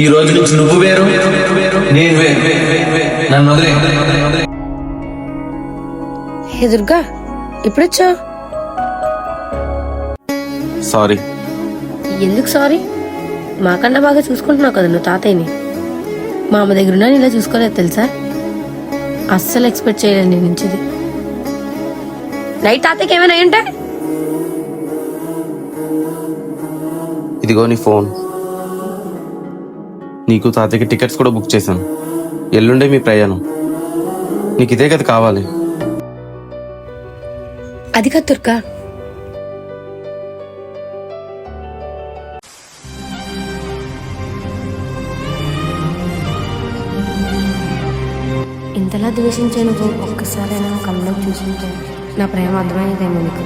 ఈ రోజు నుంచి నువ్వు వేరు, నేను వేరు. నన్ను వదిలే. హే దుర్గా, ఎప్పుడొచ్చావు? సారీ. ఎందుకు సారీ? మాకన్నా బాగా చూసుకుంటున్నావు కదా నువ్వు తాతయ్యని. మా అమ్మ దగ్గర ఉన్నా ఇలా చూసుకోలేదు తెలుసా. అస్సలు ఎక్స్పెక్ట్ చేయలేదు నీ నుంచి ఇది. నైట్ తాతయ్యకి ఏమైనా అయ్యుంటే? ఇదిగో నీ ఫోన్. నీకు తాతయ్యకి టికెట్స్ కూడా బుక్ చేశాను. ఎల్లుండే మీ ప్రయాణం. నీకు ఇదే కదా కావాలి. అది కాదు దుర్గా, ఇంతలా ద్వేషించే నువ్వు ఒక్కసారైనా కళ్ళలో చూసింటే నా ప్రేమ అర్థమయ్యేదేమో నీకు.